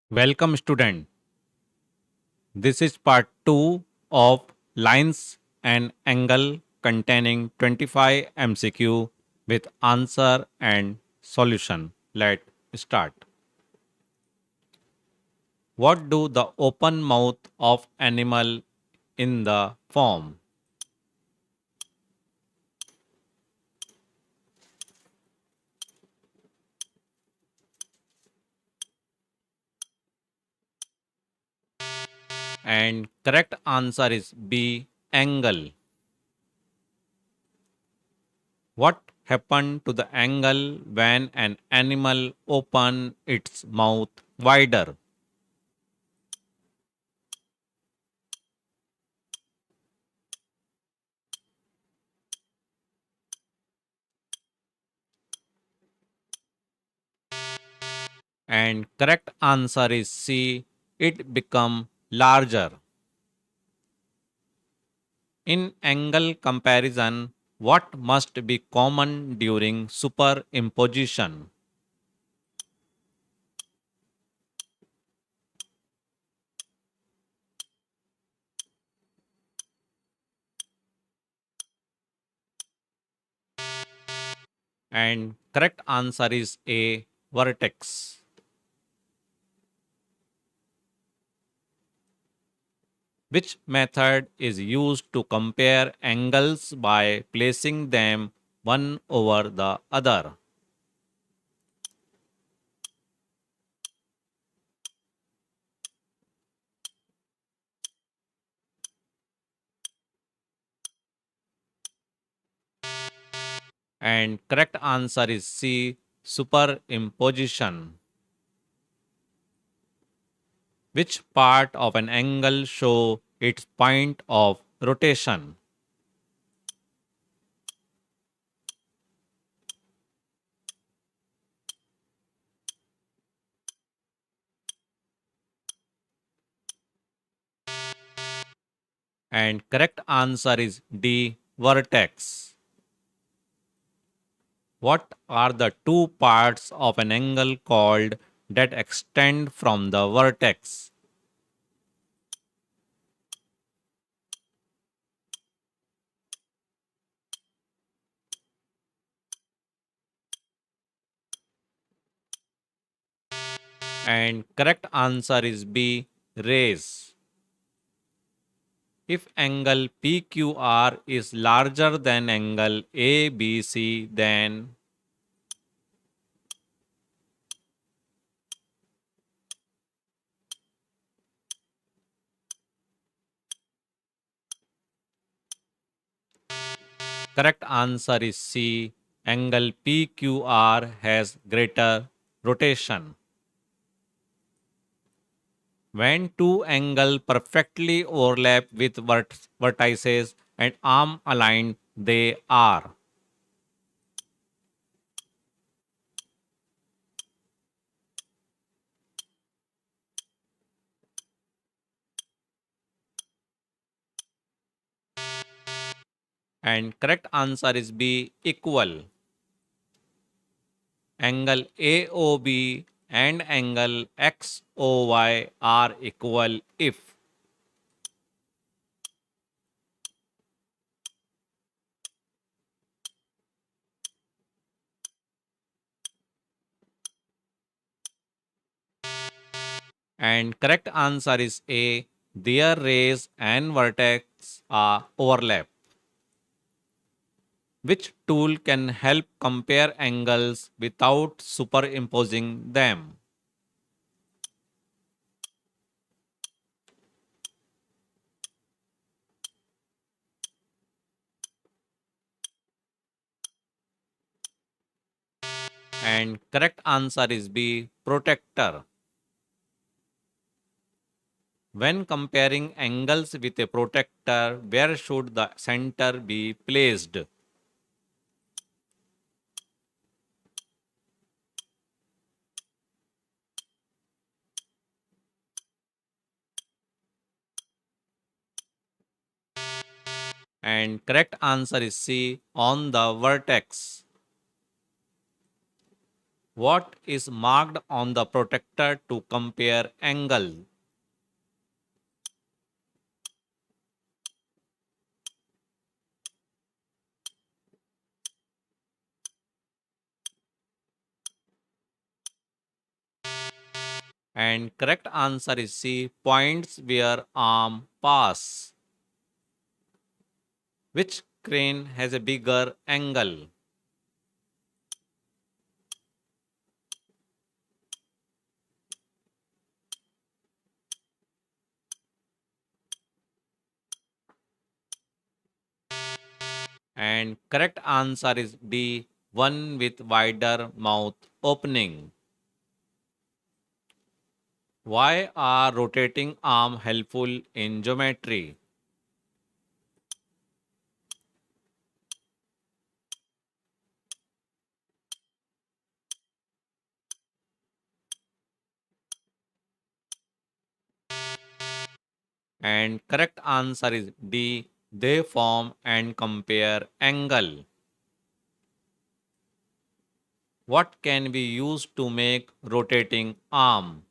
Welcome, student. This is part 2 of Lines and Angle containing 25 MCQ with answer and solution. Let's start. What do the open mouth of animal in the form? And correct answer is B, angle. What happened to the angle when an animal open its mouth wider? And correct answer is C, it become larger. In angle comparison, what must be common during superimposition? And correct answer is A, vertex. Which method is used to compare angles by placing them one over the other? And correct answer is C, superimposition. Which part of an angle show its point of rotation? And correct answer is D, vertex. What are the two parts of an angle called that extend from the vertex? And correct answer is B, rays. If angle PQR is larger than angle ABC, then correct answer is C, angle PQR has greater rotation. When two angles perfectly overlap with vertices and arm aligned, they are. And correct answer is B, equal. Angle AOB and angle XOY are equal if. And correct answer is A, their rays and vertex are overlap. Which tool can help compare angles without superimposing them? And correct answer is B, protector. When comparing angles with a protector, where should the center be placed? And correct answer is C, on the vertex. What is marked on the protector to compare angle? And correct answer is C, points where arm pass. Which crane has a bigger angle? And correct answer is D, one with wider mouth opening. Why are rotating arm helpful in geometry? And correct answer is D, they form and compare angle. What can we use to make rotating arm?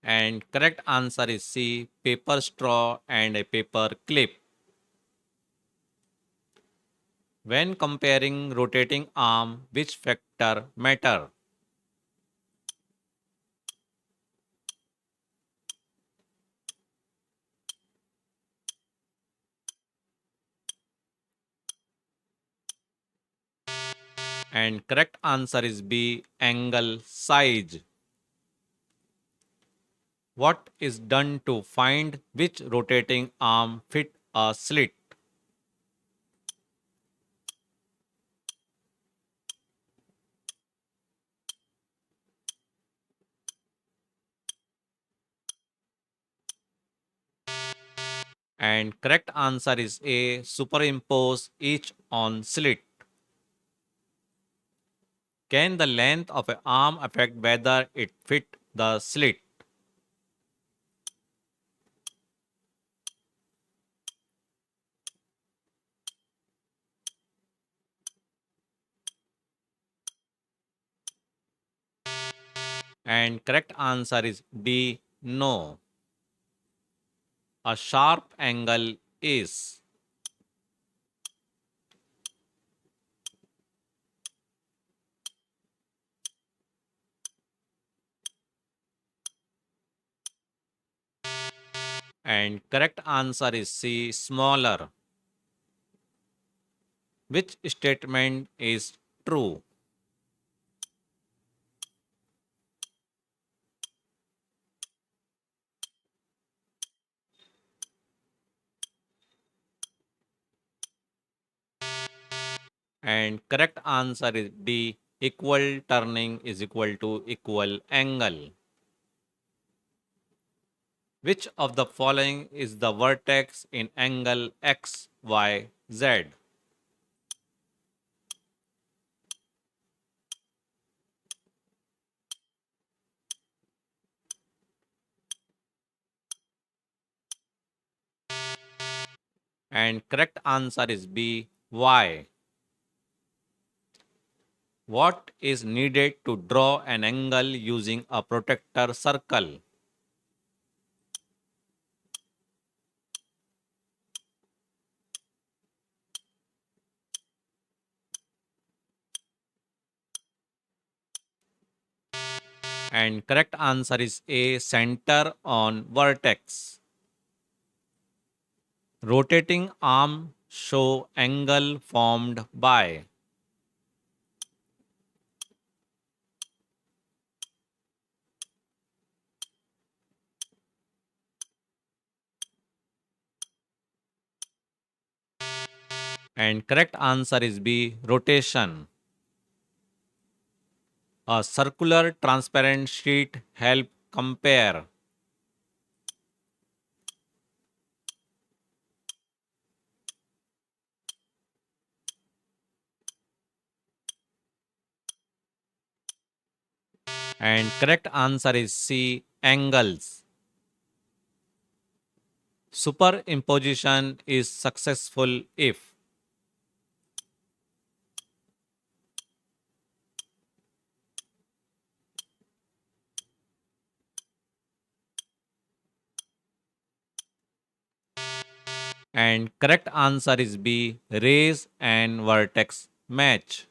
And correct answer is C, paper straw and a paper clip. When comparing rotating arm, which factor matter? And correct answer is B, angle size. What is done to find which rotating arm fit a slit? And correct answer is A, superimpose each on slit. Can the length of an arm affect whether it fit the slit? And correct answer is D, no. A sharp angle is. And correct answer is C, smaller. Which statement is true? And correct answer is D, equal turning is equal to equal angle. Which of the following is the vertex in angle X, Y, Z? And correct answer is B, Y. What is needed to draw an angle using a protector circle? And correct answer is A, center on vertex. Rotating arm show angle formed by. And correct answer is B, rotation. A circular transparent sheet help compare. And correct answer is C, angles. Superimposition is successful if. And correct answer is B, rays and vertex match.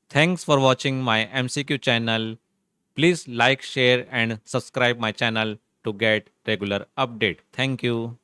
Thanks for watching my MCQ channel. Please like, share and subscribe my channel to get regular update. Thank you.